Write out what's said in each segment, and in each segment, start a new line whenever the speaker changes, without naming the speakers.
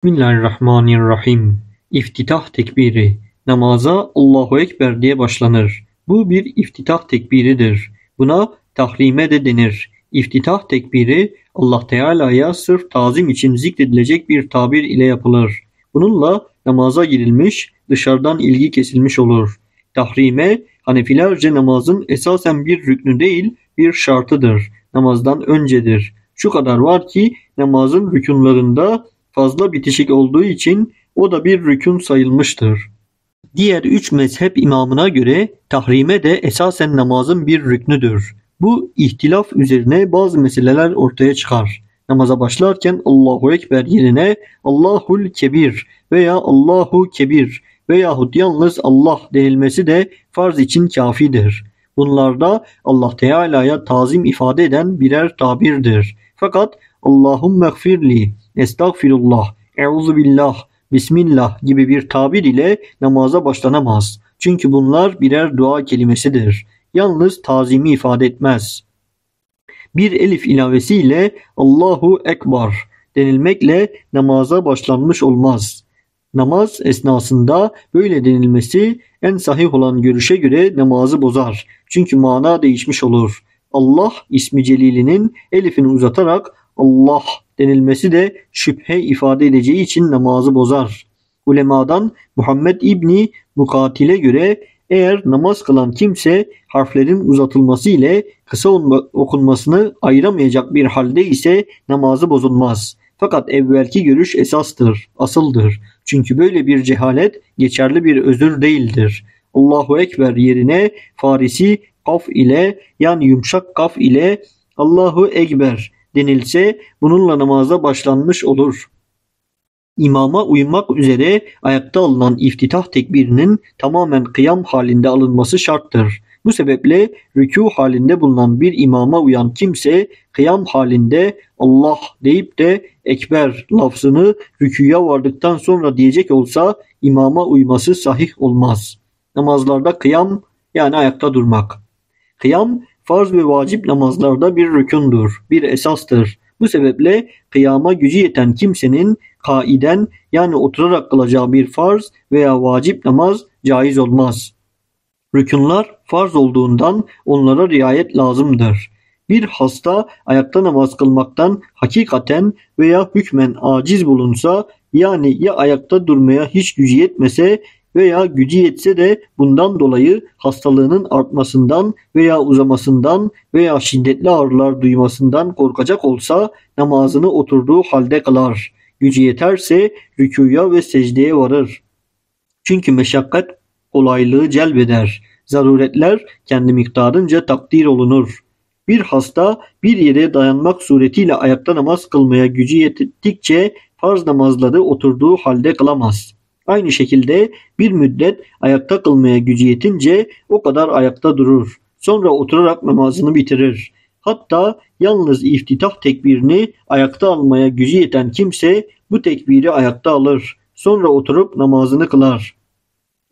Bismillahirrahmanirrahim. İftitah tekbiri. Namaza Allahu Ekber diye başlanır. Bu bir iftitah tekbiridir. Buna tahrime de denir. İftitah tekbiri Allah Teala'ya sırf tazim için zikredilecek bir tabir ile yapılır. Bununla namaza girilmiş, dışarıdan ilgi kesilmiş olur. Tahrime, Hanefilerce namazın esasen bir rüknü değil, bir şartıdır. Namazdan öncedir. Şu kadar var ki namazın rükünlarında fazla bitişik olduğu için o da bir rükün sayılmıştır. Diğer üç mezhep imamına göre tahrime de esasen namazın bir rüknüdür. Bu ihtilaf üzerine bazı meseleler ortaya çıkar. Namaza başlarken Allahu Ekber yerine Allahul Kebir veya Allahu Kebir veyahut yalnız Allah denilmesi de farz için kafidir. Bunlarda Allah Teala'ya tazim ifade eden birer tabirdir. Fakat Allahümme gfirli, estağfirullah, euzubillah, Bismillah gibi bir tabir ile namaza başlanamaz. Çünkü bunlar birer dua kelimesidir. Yalnız tazimi ifade etmez. Bir elif ilavesiyle Allahu Ekber denilmekle namaza başlanmış olmaz. Namaz esnasında böyle denilmesi en sahih olan görüşe göre namazı bozar. Çünkü mana değişmiş olur. Allah ismi celilinin elifini uzatarak Allah denilmesi de şüphe ifade edeceği için namazı bozar. Ulemadan Muhammed İbni Mukatil'e göre eğer namaz kılan kimse harflerin uzatılması ile kısa okunmasını ayıramayacak bir halde ise namazı bozulmaz. Fakat evvelki görüş esastır, asıldır. Çünkü böyle bir cehalet geçerli bir özür değildir. Allahu Ekber yerine Farisi kaf ile yani yumuşak kaf ile Allahu Ekber denilse bununla namaza başlanmış olur. İmama uymak üzere ayakta alınan iftitah tekbirinin tamamen kıyam halinde alınması şarttır. Bu sebeple rükû halinde bulunan bir imama uyan kimse kıyam halinde Allah deyip de ekber lafzını rükûya vardıktan sonra diyecek olsa imama uyması sahih olmaz. Namazlarda kıyam yani ayakta durmak. Kıyam farz ve vacip namazlarda bir rükündür, bir esastır. Bu sebeple kıyama gücü yeten kimsenin kaiden yani oturarak kılacağı bir farz veya vacip namaz caiz olmaz. Rükünler farz olduğundan onlara riayet lazımdır. Bir hasta ayakta namaz kılmaktan hakikaten veya hükmen aciz bulunsa yani ya ayakta durmaya hiç gücü yetmese veya gücü yetse de bundan dolayı hastalığının artmasından veya uzamasından veya şiddetli ağrılar duymasından korkacak olsa namazını oturduğu halde kılar. Gücü yeterse rükûya ve secdeye varır. Çünkü meşakkat kolaylığı celbeder. Zaruretler kendi miktarınca takdir olunur. Bir hasta bir yere dayanmak suretiyle ayakta namaz kılmaya gücü yettikçe farz namazları oturduğu halde kılamaz. Aynı şekilde bir müddet ayakta kılmaya gücü yetince o kadar ayakta durur. Sonra oturarak namazını bitirir. Hatta yalnız iftitah tekbirini ayakta almaya gücü yeten kimse bu tekbiri ayakta alır. Sonra oturup namazını kılar.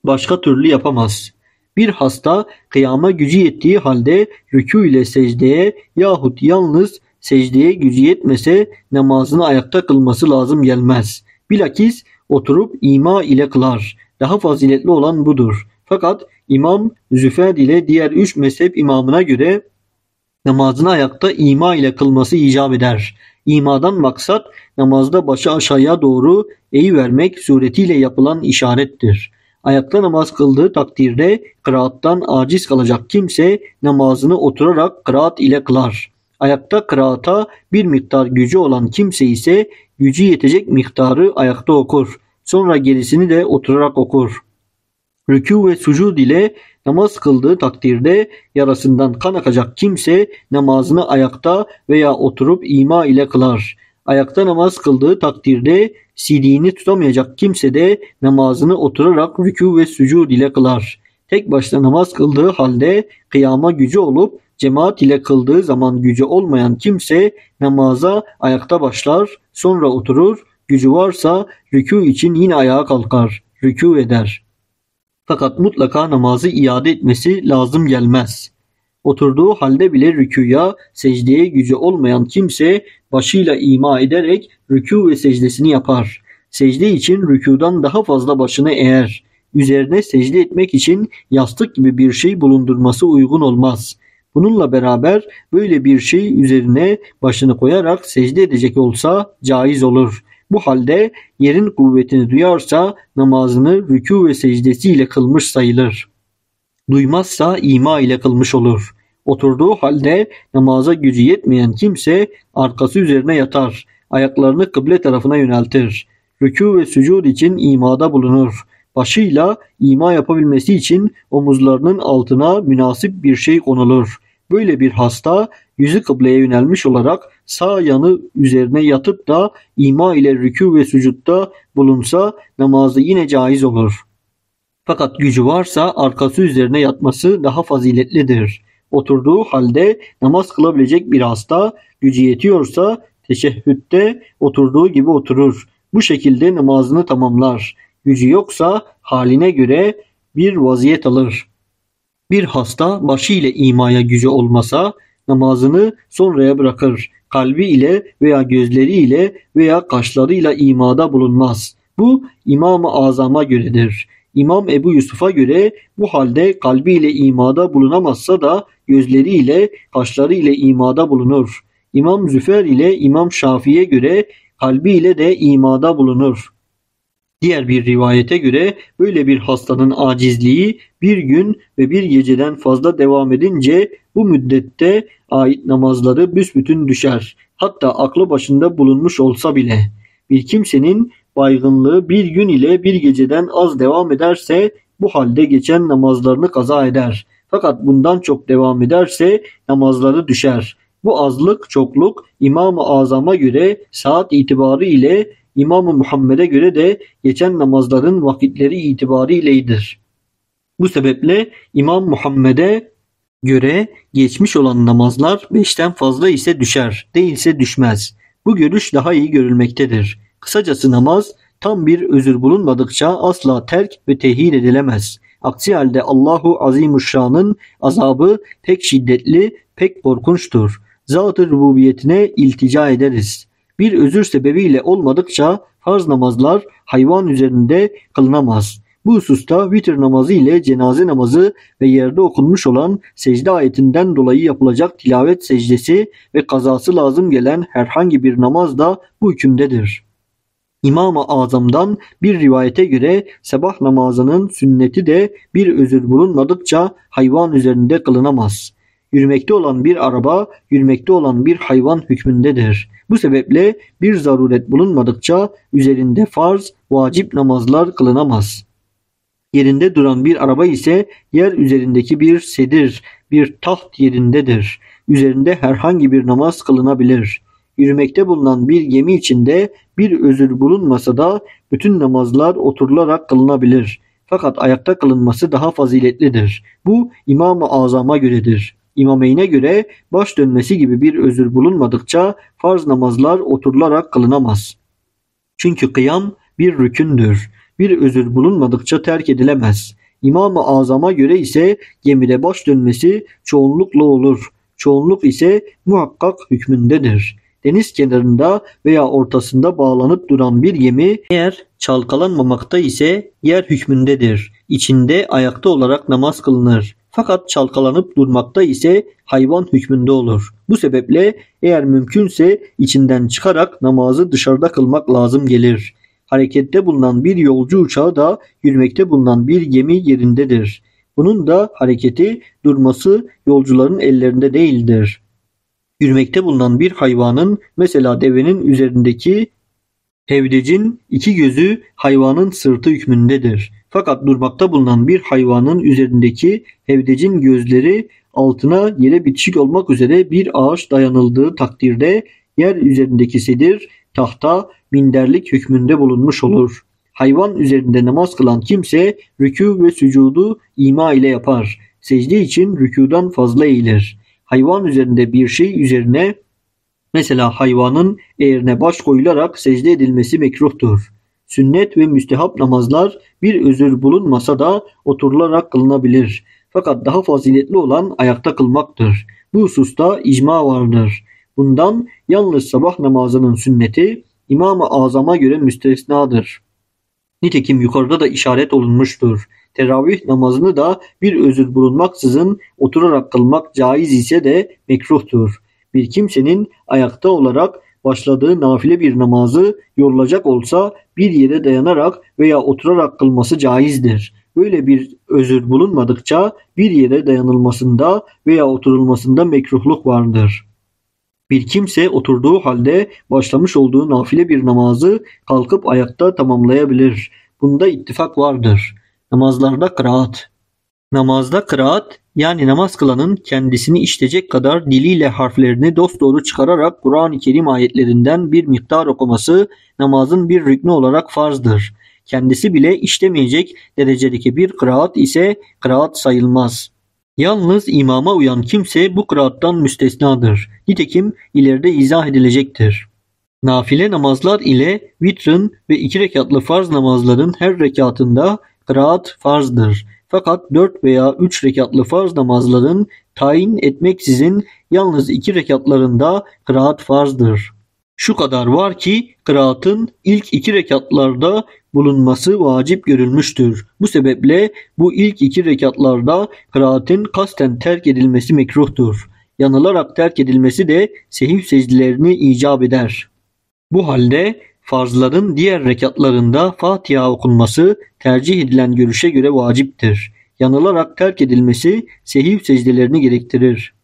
Başka türlü yapamaz. Bir hasta kıyama gücü yettiği halde rükû ile secdeye yahut yalnız secdeye gücü yetmese namazını ayakta kılması lazım gelmez. Bilakis oturup ima ile kılar. Daha faziletli olan budur. Fakat İmam Züfed ile diğer üç mezhep imamına göre namazını ayakta ima ile kılması icap eder. İmadan maksat namazda başı aşağıya doğru eğivermek suretiyle yapılan işarettir. Ayakta namaz kıldığı takdirde kıraattan aciz kalacak kimse namazını oturarak kıraat ile kılar. Ayakta kıraata bir miktar gücü olan kimse ise gücü yetecek miktarı ayakta okur. Sonra gerisini de oturarak okur. Rükû ve sucud ile namaz kıldığı takdirde yarasından kan akacak kimse namazını ayakta veya oturup ima ile kılar. Ayakta namaz kıldığı takdirde sidiğini tutamayacak kimse de namazını oturarak rükû ve sucud ile kılar. Tek başına namaz kıldığı halde kıyama gücü olup cemaat ile kıldığı zaman gücü olmayan kimse namaza ayakta başlar, sonra oturur, gücü varsa rükû için yine ayağa kalkar, rükû eder. Fakat mutlaka namazı iade etmesi lazım gelmez. Oturduğu halde bile rükûya, secdeye gücü olmayan kimse başıyla ima ederek rükû ve secdesini yapar. Secde için rükûdan daha fazla başını eğer. Üzerine secde etmek için yastık gibi bir şey bulundurması uygun olmaz. Bununla beraber böyle bir şey üzerine başını koyarak secde edecek olsa caiz olur. Bu halde yerin kuvvetini duyarsa namazını rükû ve secdesiyle kılmış sayılır. Duymazsa ima ile kılmış olur. Oturduğu halde namaza gücü yetmeyen kimse arkası üzerine yatar. Ayaklarını kıble tarafına yöneltir. Rükû ve sücud için imada bulunur. Başıyla ima yapabilmesi için omuzlarının altına münasip bir şey konulur. Böyle bir hasta yüzü kıbleye yönelmiş olarak sağ yanı üzerine yatıp da ima ile rükû ve sücutta bulunsa namazı yine caiz olur. Fakat gücü varsa arkası üzerine yatması daha faziletlidir. Oturduğu halde namaz kılabilecek bir hasta gücü yetiyorsa teşehhütte oturduğu gibi oturur. Bu şekilde namazını tamamlar. Gücü yoksa haline göre bir vaziyet alır. Bir hasta başı ile imaya gücü olmasa namazını sonraya bırakır. Kalbi ile veya gözleri ile veya kaşlarıyla imada bulunmaz. Bu İmam-ı Azam'a göredir. İmam Ebu Yusuf'a göre bu halde kalbiyle imada bulunamazsa da gözleriyle, kaşlarıyla imada bulunur. İmam Züfer ile İmam Şafii'ye göre kalbiyle de imada bulunur. Diğer bir rivayete göre böyle bir hastanın acizliği bir gün ve bir geceden fazla devam edince bu müddette ait namazları büsbütün düşer. Hatta aklı başında bulunmuş olsa bile. Bir kimsenin baygınlığı bir gün ile bir geceden az devam ederse bu halde geçen namazlarını kaza eder. Fakat bundan çok devam ederse namazları düşer. Bu azlık çokluk İmam-ı Azam'a göre saat itibarı ile İmam-ı Muhammed'e göre de geçen namazların vakitleri itibariyledir. Bu sebeple İmam Muhammed'e göre geçmiş olan namazlar 5'ten fazla ise düşer, değilse düşmez. Bu görüş daha iyi görülmektedir. Kısacası namaz tam bir özür bulunmadıkça asla terk ve tehir edilemez. Aksi halde Allahu Azimuşşan'ın azabı pek şiddetli, pek korkunçtur. Zat-ı rububiyetine iltica ederiz. Bir özür sebebiyle olmadıkça farz namazlar hayvan üzerinde kılınamaz. Bu hususta vitir namazı ile cenaze namazı ve yerde okunmuş olan secde ayetinden dolayı yapılacak tilavet secdesi ve kazası lazım gelen herhangi bir namaz da bu hükümdedir. İmam-ı Azam'dan bir rivayete göre sabah namazının sünneti de bir özür bulunmadıkça hayvan üzerinde kılınamaz. Yürümekte olan bir araba, yürümekte olan bir hayvan hükmündedir. Bu sebeple bir zaruret bulunmadıkça üzerinde farz, vacip namazlar kılınamaz. Yerinde duran bir araba ise yer üzerindeki bir sedir, bir taht yerindedir. Üzerinde herhangi bir namaz kılınabilir. Yürümekte bulunan bir gemi içinde bir özür bulunmasa da bütün namazlar oturularak kılınabilir. Fakat ayakta kılınması daha faziletlidir. Bu İmam-ı Azam'a göredir. İmameyn'e göre baş dönmesi gibi bir özür bulunmadıkça farz namazlar oturularak kılınamaz. Çünkü kıyam bir rükündür. Bir özür bulunmadıkça terk edilemez. İmam-ı Azam'a göre ise gemide baş dönmesi çoğunlukla olur. Çoğunluk ise muhakkak hükmündedir. Deniz kenarında veya ortasında bağlanıp duran bir gemi eğer çalkalanmamakta ise yer hükmündedir. İçinde ayakta olarak namaz kılınır. Fakat çalkalanıp durmakta ise hayvan hükmünde olur. Bu sebeple eğer mümkünse içinden çıkarak namazı dışarıda kılmak lazım gelir. Harekette bulunan bir yolcu uçağı da yürümekte bulunan bir gemi yerindedir. Bunun da hareketi, durması yolcuların ellerinde değildir. Yürümekte bulunan bir hayvanın, mesela devenin üzerindeki hevdecin iki gözü hayvanın sırtı hükmündedir. Fakat durmakta bulunan bir hayvanın üzerindeki hevdecin gözleri altına yere bitişik olmak üzere bir ağaç dayanıldığı takdirde yer üzerindeki sedir, tahta, minderlik hükmünde bulunmuş olur. Hayvan üzerinde namaz kılan kimse rükû ve sücudu ima ile yapar. Secde için rükûdan fazla eğilir. Hayvan üzerinde bir şey üzerine, mesela hayvanın eğrine baş koyularak secde edilmesi mekruhtur. Sünnet ve müstehap namazlar bir özür bulunmasa da oturularak kılınabilir. Fakat daha faziletli olan ayakta kılmaktır. Bu hususta icma vardır. Bundan yalnız sabah namazının sünneti İmam-ı Azam'a göre müstesnadır. Nitekim yukarıda da işaret olunmuştur. Teravih namazını da bir özür bulunmaksızın oturarak kılmak caiz ise de mekruhtur. Bir kimsenin ayakta olarak başladığı nafile bir namazı yorulacak olsa bir yere dayanarak veya oturarak kılması caizdir. Böyle bir özür bulunmadıkça bir yere dayanılmasında veya oturulmasında mekruhluk vardır. Bir kimse oturduğu halde başlamış olduğu nafile bir namazı kalkıp ayakta tamamlayabilir. Bunda ittifak vardır. Namazlarda kıraat. Namazda kıraat, yani namaz kılanın kendisini işitecek kadar diliyle harflerini dosdoğru çıkararak Kur'an-ı Kerim ayetlerinden bir miktar okuması namazın bir rüknü olarak farzdır. Kendisi bile işlemeyecek derecedeki bir kıraat ise kıraat sayılmaz. Yalnız imama uyan kimse bu kıraattan müstesnadır. Nitekim ileride izah edilecektir. Nafile namazlar ile vitrın ve 2 rekatlı farz namazların her rekatında kıraat farzdır. Fakat 4 veya 3 rekatlı farz namazların tayin etmeksizin yalnız 2 rekatlarında kıraat farzdır. Şu kadar var ki kıraatın ilk 2 rekatlarda bulunması vacip görülmüştür. Bu sebeple bu ilk 2 rekatlarda kıraatin kasten terk edilmesi mekruhtur. Yanılarak terk edilmesi de sehiv secdelerini icap eder. Bu halde farzların diğer rekatlarında Fatiha okunması tercih edilen görüşe göre vaciptir. Yanılarak terk edilmesi sehiv secdelerini gerektirir.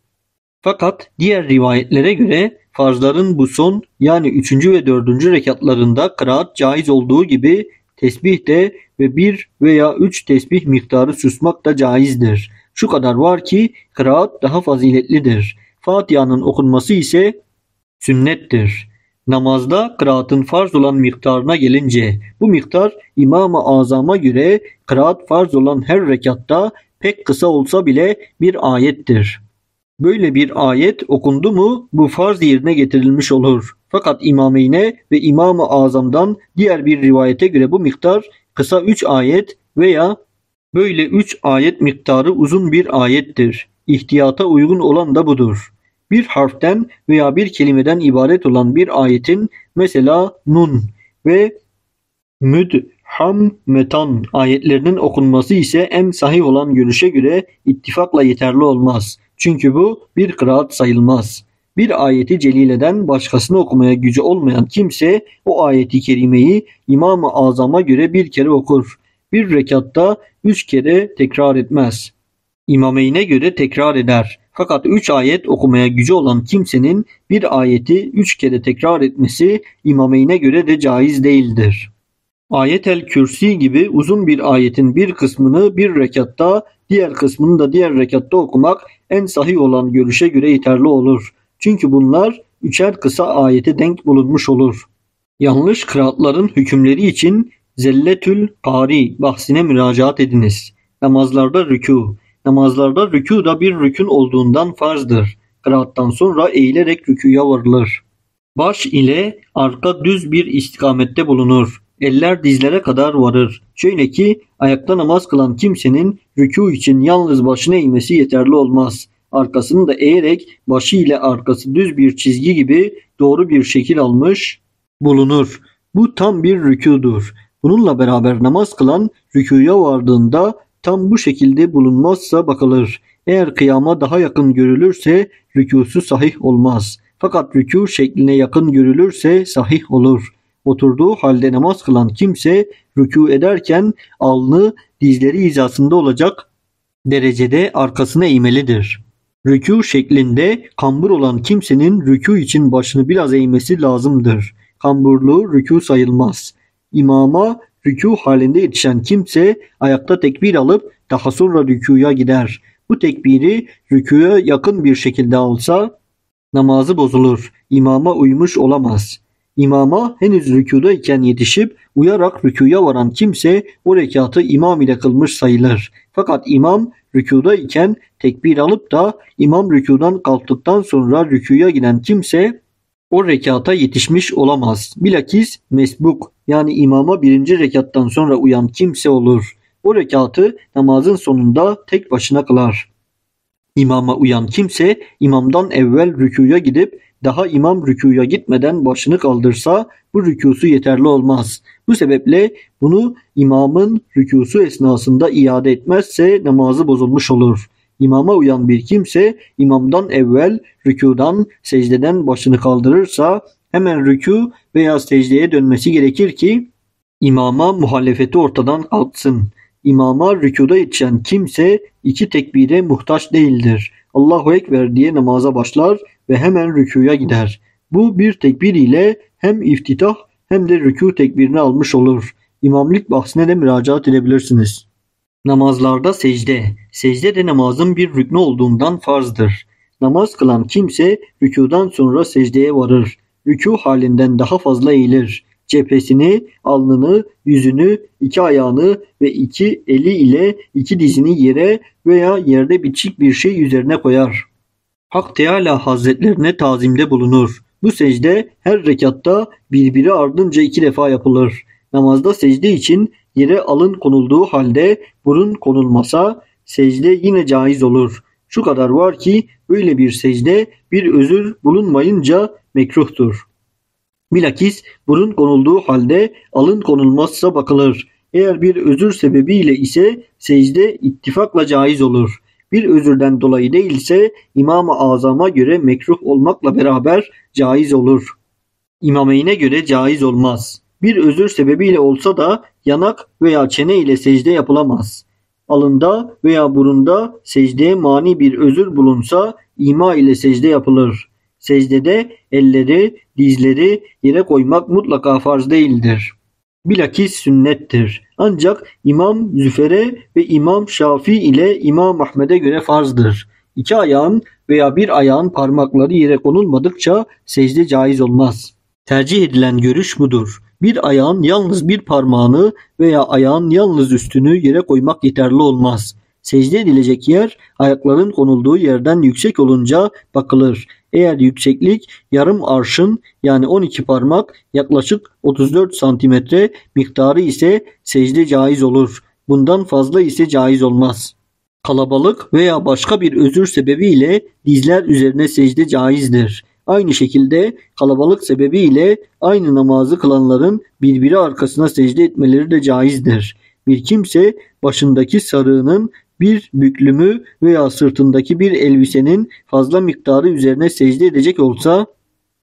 Fakat diğer rivayetlere göre farzların bu son, yani 3. ve 4. rekatlarında kıraat caiz olduğu gibi tesbih de ve 1 veya 3 tesbih miktarı susmak da caizdir. Şu kadar var ki kıraat daha faziletlidir. Fatiha'nın okunması ise sünnettir. Namazda kıraatın farz olan miktarına gelince bu miktar İmam-ı Azam'a göre kıraat farz olan her rekatta pek kısa olsa bile bir ayettir. Böyle bir ayet okundu mu bu farz yerine getirilmiş olur. Fakat İmameyne ve İmam-ı Azam'dan diğer bir rivayete göre bu miktar kısa 3 ayet veya böyle 3 ayet miktarı uzun bir ayettir. İhtiyata uygun olan da budur. Bir harften veya bir kelimeden ibaret olan bir ayetin mesela Nun ve Müdhammetan ayetlerinin okunması ise en sahih olan görüşe göre ittifakla yeterli olmaz. Çünkü bu bir kıraat sayılmaz. Bir ayeti celileden başkasını okumaya gücü olmayan kimse o ayeti kerimeyi İmam-ı Azam'a göre bir kere okur. Bir rekatta 3 kere tekrar etmez. İmameyne göre tekrar eder. Fakat 3 ayet okumaya gücü olan kimsenin bir ayeti 3 kere tekrar etmesi İmameyne göre de caiz değildir. Ayet-el Kürsi gibi uzun bir ayetin bir kısmını bir rekatta, diğer kısmını da diğer rekatta okumak en sahih olan görüşe göre yeterli olur. Çünkü bunlar 3'er kısa ayete denk bulunmuş olur. Yanlış kıraatların hükümleri için Zelletül Kari bahsine müracaat ediniz. Namazlarda rükû. Namazlarda rükû da bir rükün olduğundan farzdır. Kıraattan sonra eğilerek rükûya varılır. Baş ile arka düz bir istikamette bulunur. Eller dizlere kadar varır. Şöyle ki ayakta namaz kılan kimsenin rükû için yalnız başını eğmesi yeterli olmaz. Arkasını da eğerek başı ile arkası düz bir çizgi gibi doğru bir şekil almış bulunur. Bu tam bir rükûdur. Bununla beraber namaz kılan rükûya vardığında tam bu şekilde bulunmazsa bakılır. Eğer kıyama daha yakın görülürse rükûsu sahih olmaz. Fakat rükû şekline yakın görülürse sahih olur. Oturduğu halde namaz kılan kimse rükû ederken alnı dizleri hizasında olacak derecede arkasına eğmelidir. Rükû şeklinde kambur olan kimsenin rükû için başını biraz eğmesi lazımdır. Kamburluğu rükû sayılmaz. İmama rükû halinde yetişen kimse ayakta tekbir alıp daha sonra rükûya gider. Bu tekbiri rükûya yakın bir şekilde alsa namazı bozulur. İmama uymuş olamaz. İmama henüz rükûdayken yetişip uyarak rükûya varan kimse o rekatı imam ile kılmış sayılır. Fakat imam rükûdayken tekbir alıp da imam rükûdan kalktıktan sonra rükûya giden kimse o rekata yetişmiş olamaz. Bilakis mesbuk, yani imama 1. rekattan sonra uyan kimse olur. O rekatı namazın sonunda tek başına kılar. İmama uyan kimse imamdan evvel rükûya gidip daha imam rükûya gitmeden başını kaldırsa bu rükûsu yeterli olmaz. Bu sebeple bunu imamın rükûsu esnasında iade etmezse namazı bozulmuş olur. İmama uyan bir kimse imamdan evvel rükûdan, secdeden başını kaldırırsa hemen rükû veya secdeye dönmesi gerekir ki imama muhalefeti ortadan kalksın. İmama rükûda yetişen kimse iki tekbire muhtaç değildir. Allahu Ekber diye namaza başlar ve hemen rükûya gider. Bu bir tekbir ile hem iftitah hem de rükû tekbirini almış olur. İmamlık bahsine de müracaat edebilirsiniz. Namazlarda secde. Secde de namazın bir rüknü olduğundan farzdır. Namaz kılan kimse rükûdan sonra secdeye varır. Rükû halinden daha fazla eğilir. Cephesini, alnını, yüzünü, iki ayağını ve iki eli ile iki dizini yere veya yerde bitişik bir şey üzerine koyar. Hak Teâlâ Hazretlerine tazimde bulunur. Bu secde her rekatta birbiri ardınca 2 defa yapılır. Namazda secde için yere alın konulduğu halde burun konulmasa secde yine caiz olur. Şu kadar var ki böyle bir secde bir özür bulunmayınca mekruhtur. Bilakis burun konulduğu halde alın konulmazsa bakılır. Eğer bir özür sebebiyle ise secde ittifakla caiz olur. Bir özürden dolayı değilse İmam-ı Azam'a göre mekruh olmakla beraber caiz olur. İmameyne göre caiz olmaz. Bir özür sebebiyle olsa da yanak veya çene ile secde yapılamaz. Alında veya burunda secdeye mani bir özür bulunsa ima ile secde yapılır. Secdede elleri, dizleri yere koymak mutlaka farz değildir. Bilakis sünnettir. Ancak İmam Züfer'e ve İmam Şafii ile İmam Ahmed'e göre farzdır. İki ayağın veya bir ayağın parmakları yere konulmadıkça secde caiz olmaz. Tercih edilen görüş budur. Bir ayağın yalnız bir parmağını veya ayağın yalnız üstünü yere koymak yeterli olmaz. Secde edilecek yer ayakların konulduğu yerden yüksek olunca bakılır. Eğer yükseklik yarım arşın yani 12 parmak yaklaşık 34 santimetre miktarı ise secde caiz olur. Bundan fazla ise caiz olmaz. Kalabalık veya başka bir özür sebebiyle dizler üzerine secde caizdir. Aynı şekilde kalabalık sebebiyle aynı namazı kılanların birbiri arkasına secde etmeleri de caizdir. Bir kimse başındaki sarığının bir büklümü veya sırtındaki bir elbisenin fazla miktarı üzerine secde edecek olsa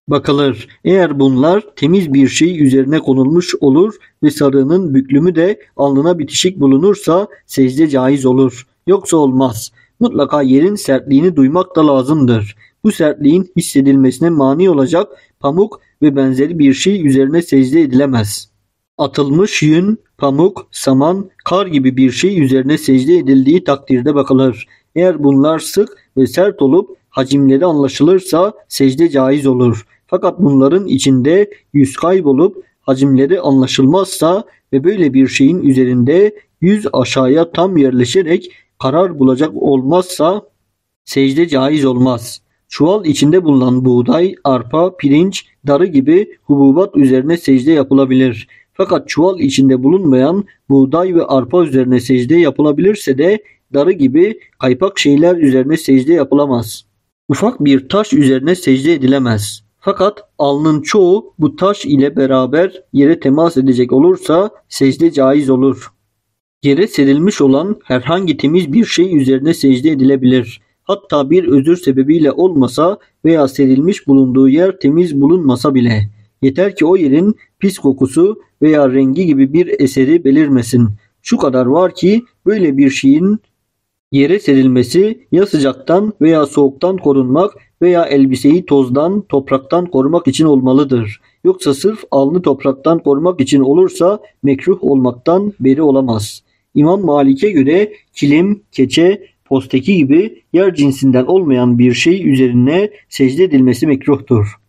bakılır. Eğer bunlar temiz bir şey üzerine konulmuş olur ve sarığının büklümü de alnına bitişik bulunursa secde caiz olur. Yoksa olmaz. Mutlaka yerin sertliğini duymak da lazımdır. Bu sertliğin hissedilmesine mani olacak pamuk ve benzeri bir şey üzerine secde edilemez. Atılmış yün, pamuk, saman, kar gibi bir şey üzerine secde edildiği takdirde bakılır. Eğer bunlar sık ve sert olup hacimleri anlaşılırsa secde caiz olur. Fakat bunların içinde yüz kaybolup hacimleri anlaşılmazsa ve böyle bir şeyin üzerinde yüz aşağıya tam yerleşerek karar bulacak olmazsa secde caiz olmaz. Çuval içinde bulunan buğday, arpa, pirinç, darı gibi hububat üzerine secde yapılabilir. Fakat çuval içinde bulunmayan buğday ve arpa üzerine secde yapılabilirse de darı gibi kaypak şeyler üzerine secde yapılamaz. Ufak bir taş üzerine secde edilemez. Fakat alnın çoğu bu taş ile beraber yere temas edecek olursa secde caiz olur. Yere serilmiş olan herhangi temiz bir şey üzerine secde edilebilir. Hatta bir özür sebebiyle olmasa veya serilmiş bulunduğu yer temiz bulunmasa bile. Yeter ki o yerin pis kokusu veya rengi gibi bir eseri belirmesin. Şu kadar var ki böyle bir şeyin yere serilmesi ya sıcaktan veya soğuktan korunmak veya elbiseyi tozdan, topraktan korumak için olmalıdır. Yoksa sırf alnı topraktan korumak için olursa mekruh olmaktan beri olamaz. İmam Malik'e göre kilim, keçe, posteki gibi yer cinsinden olmayan bir şey üzerine secde edilmesi mekruhtur.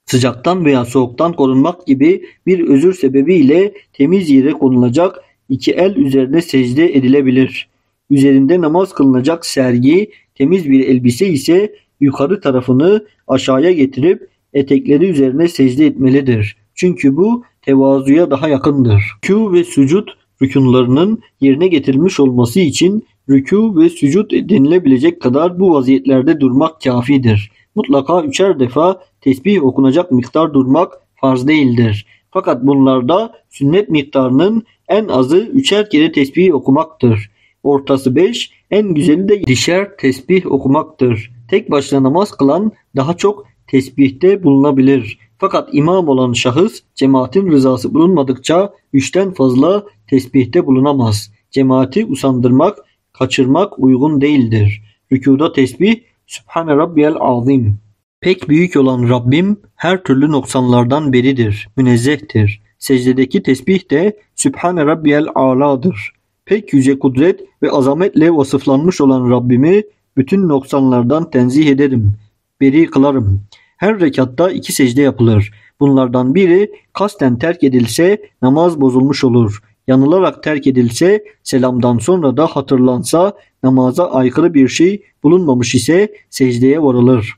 Sıcaktan veya soğuktan korunmak gibi bir özür sebebiyle temiz yere konulacak iki el üzerine secde edilebilir. Üzerinde namaz kılınacak sergi, temiz bir elbise ise yukarı tarafını aşağıya getirip etekleri üzerine secde etmelidir. Çünkü bu tevazuya daha yakındır. Rükû ve sucud rükunlarının yerine getirilmiş olması için Rükû ve sücud denilebilecek kadar bu vaziyetlerde durmak kafidir. Mutlaka 3'er defa tesbih okunacak miktar durmak farz değildir. Fakat bunlarda sünnet miktarının en azı 3'er kere tesbih okumaktır. Ortası 5, en güzeli de 7'şer tesbih okumaktır. Tek başına namaz kılan daha çok tesbihte bulunabilir. Fakat imam olan şahıs cemaatin rızası bulunmadıkça 3'ten fazla tesbihte bulunamaz. Cemaati usandırmak, kaçırmak uygun değildir. Rükuda tesbih Sübhane Rabbiyel Azim. Pek büyük olan Rabbim her türlü noksanlardan beridir, münezzehtir. Secdedeki tesbih de Sübhane Rabbiyel Ala'dır. Pek yüce kudret ve azametle vasıflanmış olan Rabbimi bütün noksanlardan tenzih ederim, beri kılarım. Her rekatta 2 secde yapılır. Bunlardan biri kasten terk edilse namaz bozulmuş olur. Yanılarak terk edilse, selamdan sonra da hatırlansa, namaza aykırı bir şey bulunmamış ise secdeye varılır.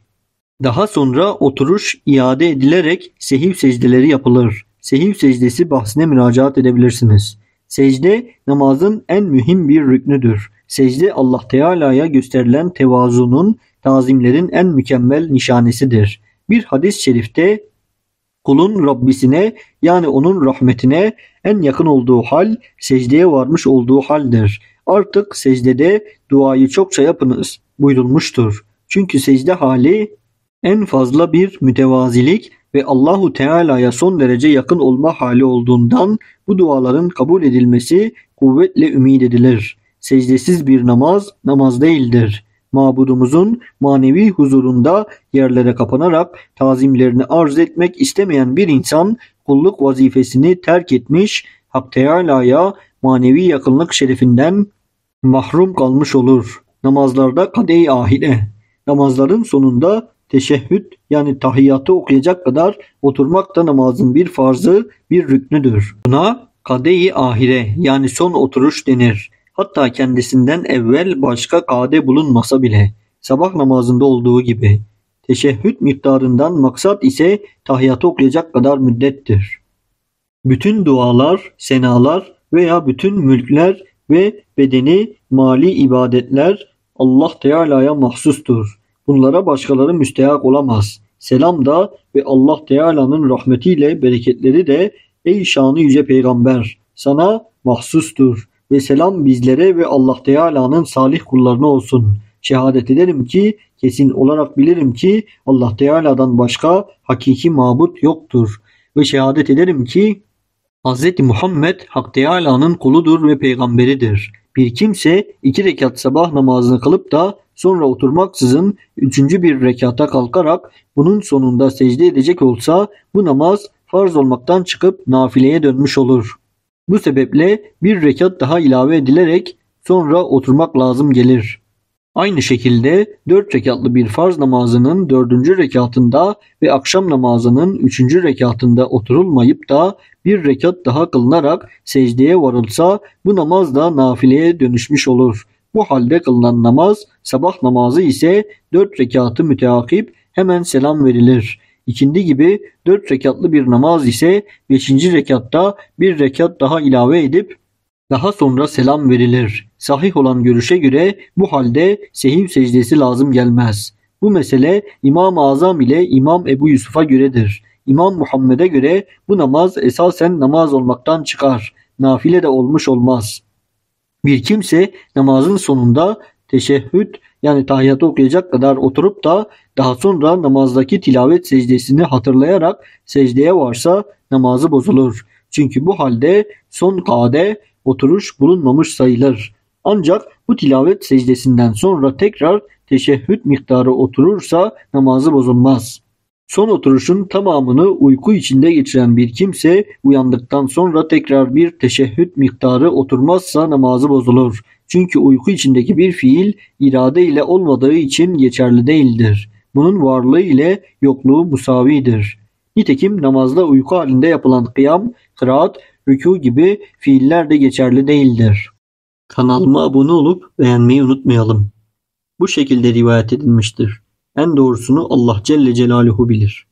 Daha sonra oturuş iade edilerek sehiv secdeleri yapılır. Sehiv secdesi bahsine müracaat edebilirsiniz. Secde namazın en mühim bir rüknüdür. Secde Allah Teala'ya gösterilen tevazunun, tazimlerin en mükemmel nişanesidir. Bir hadis-i şerifte kulun Rabbisine yani onun rahmetine en yakın olduğu hal secdeye varmış olduğu haldir. Artık secdede duayı çokça yapınız buyurulmuştur. Çünkü secde hali en fazla bir mütevazilik ve Allahu Teala'ya son derece yakın olma hali olduğundan bu duaların kabul edilmesi kuvvetle ümid edilir. Secdesiz bir namaz, namaz değildir. Mabudumuzun manevi huzurunda yerlere kapanarak tazimlerini arz etmek istemeyen bir insan kulluk vazifesini terk etmiş, Hak Teala'ya manevi yakınlık şerefinden mahrum kalmış olur. Namazlarda kade-i ahire, namazların sonunda teşehhüd yani tahiyyatı okuyacak kadar oturmak da namazın bir farzı, bir rüknüdür. Buna kade-i ahire yani son oturuş denir. Hatta kendisinden evvel başka kade bulunmasa bile sabah namazında olduğu gibi. Teşehhüd miktarından maksat ise tahiyyatı okuyacak kadar müddettir. Bütün dualar, senalar veya bütün mülkler ve bedeni mali ibadetler Allah Teala'ya mahsustur. Bunlara başkaları müstehak olamaz. Selam da ve Allah Teala'nın rahmetiyle bereketleri de ey şanı yüce peygamber sana mahsustur. Ve selam bizlere ve Allah Teala'nın salih kullarına olsun. Şehadet ederim ki, kesin olarak bilirim ki Allah Teala'dan başka hakiki mabut yoktur. Ve şehadet ederim ki Hz. Muhammed Hak Teala'nın kuludur ve peygamberidir. Bir kimse 2 rekat sabah namazını kılıp da sonra oturmaksızın 3. bir rekata kalkarak bunun sonunda secde edecek olsa bu namaz farz olmaktan çıkıp nafileye dönmüş olur. Bu sebeple bir rekat daha ilave edilerek sonra oturmak lazım gelir. Aynı şekilde 4 rekatlı bir farz namazının 4. rekatında ve akşam namazının 3. rekatında oturulmayıp da bir rekat daha kılınarak secdeye varılsa bu namaz da nafileye dönüşmüş olur. Bu halde kılınan namaz sabah namazı ise 4 rekatı müteakip hemen selam verilir. İkindi gibi 4 rekatlı bir namaz ise 5. rekatta bir rekat daha ilave edip daha sonra selam verilir. Sahih olan görüşe göre bu halde sehiv secdesi lazım gelmez. Bu mesele İmam-ı Azam ile İmam Ebu Yusuf'a göredir. İmam Muhammed'e göre bu namaz esasen namaz olmaktan çıkar. Nafile de olmuş olmaz. Bir kimse namazın sonunda teşehhüd yani tahiyyatı okuyacak kadar oturup da daha sonra namazdaki tilavet secdesini hatırlayarak secdeye varsa namazı bozulur. Çünkü bu halde son kade oturuş bulunmamış sayılır. Ancak bu tilavet secdesinden sonra tekrar teşehhüd miktarı oturursa namazı bozulmaz. Son oturuşun tamamını uyku içinde geçiren bir kimse uyandıktan sonra tekrar bir teşehhüd miktarı oturmazsa namazı bozulur. Çünkü uyku içindeki bir fiil irade ile olmadığı için geçerli değildir. Bunun varlığı ile yokluğu musavidir. Nitekim namazda uyku halinde yapılan kıyam, kıraat, rükû gibi fiiller de geçerli değildir. Kanalıma abone olup beğenmeyi unutmayalım. Bu şekilde rivayet edilmiştir. En doğrusunu Allah Celle Celaluhu bilir.